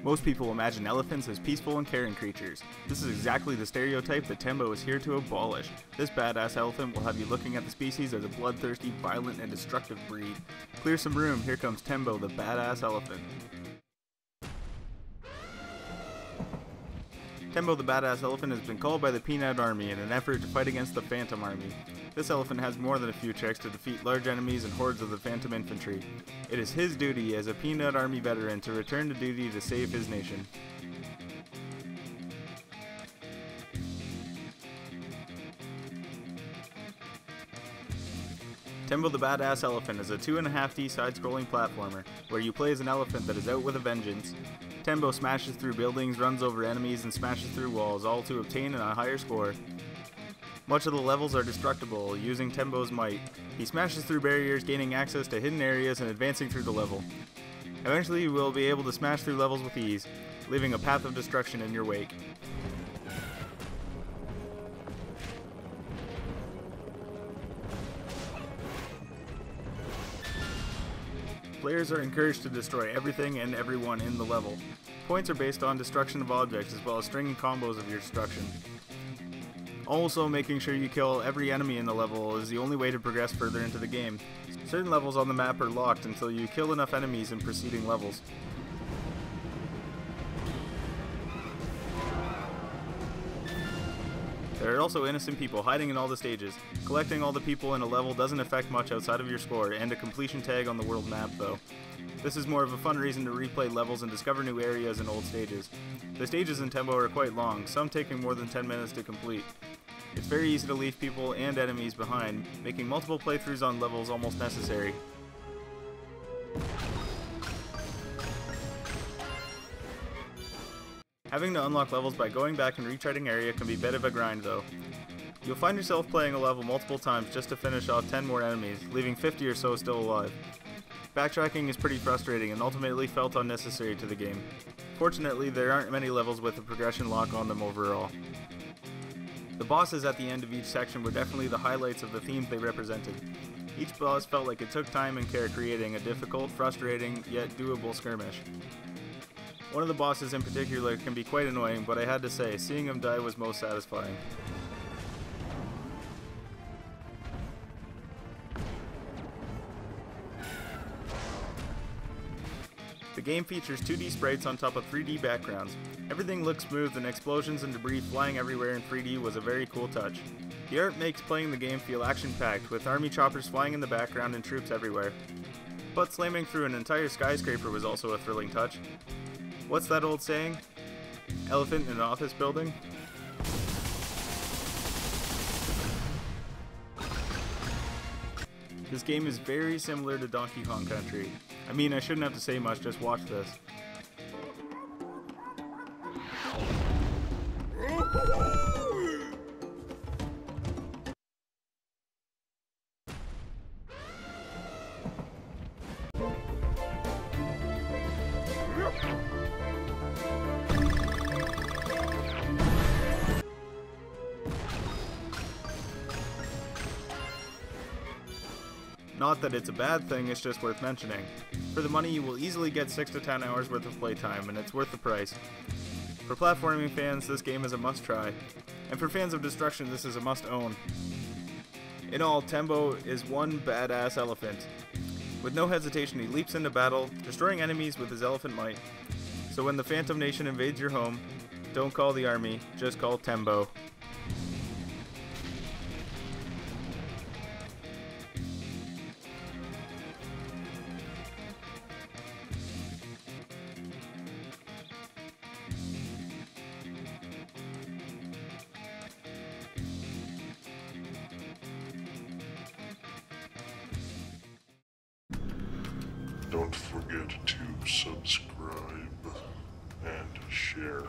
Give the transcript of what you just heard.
Most people imagine elephants as peaceful and caring creatures. This is exactly the stereotype that Tembo is here to abolish. This badass elephant will have you looking at the species as a bloodthirsty, violent, and destructive breed. Clear some room, here comes Tembo, the badass elephant. Tembo the Badass Elephant has been called by the Peanut Army in an effort to fight against the Phantom Army. This elephant has more than a few tricks to defeat large enemies and hordes of the Phantom Infantry. It is his duty as a Peanut Army veteran to return to duty to save his nation. Tembo the Badass Elephant is a 2.5D side-scrolling platformer, where you play as an elephant that is out with a vengeance. Tembo smashes through buildings, runs over enemies, and smashes through walls, all to obtain a higher score. Much of the levels are destructible, using Tembo's might. He smashes through barriers, gaining access to hidden areas and advancing through the level. Eventually you will be able to smash through levels with ease, leaving a path of destruction in your wake. Players are encouraged to destroy everything and everyone in the level. Points are based on destruction of objects as well as stringing combos of your destruction. Also, making sure you kill every enemy in the level is the only way to progress further into the game. Certain levels on the map are locked until you kill enough enemies in preceding levels. There are also innocent people hiding in all the stages. Collecting all the people in a level doesn't affect much outside of your score and a completion tag on the world map though. This is more of a fun reason to replay levels and discover new areas and old stages. The stages in Tembo are quite long, some taking more than 10 minutes to complete. It's very easy to leave people and enemies behind, making multiple playthroughs on levels almost necessary. Having to unlock levels by going back and retreading area can be a bit of a grind though. You'll find yourself playing a level multiple times just to finish off 10 more enemies, leaving 50 or so still alive. Backtracking is pretty frustrating and ultimately felt unnecessary to the game. Fortunately, there aren't many levels with a progression lock on them overall. The bosses at the end of each section were definitely the highlights of the themes they represented. Each boss felt like it took time and care creating a difficult, frustrating, yet doable skirmish. One of the bosses in particular can be quite annoying, but I had to say, seeing him die was most satisfying. The game features 2D sprites on top of 3D backgrounds. Everything looks smooth and explosions and debris flying everywhere in 3D was a very cool touch. The art makes playing the game feel action-packed, with army choppers flying in the background and troops everywhere. But slamming through an entire skyscraper was also a thrilling touch. What's that old saying? Elephant in an office building? This game is very similar to Donkey Kong Country. I mean, I shouldn't have to say much, just watch this. Not that it's a bad thing, it's just worth mentioning. For the money, you will easily get 6 to 10 hours worth of playtime, and it's worth the price. For platforming fans, this game is a must-try, and for fans of destruction, this is a must-own. In all, Tembo is one badass elephant. With no hesitation, he leaps into battle, destroying enemies with his elephant might. So when the Phantom Nation invades your home, don't call the army, just call Tembo. Don't forget to subscribe and share.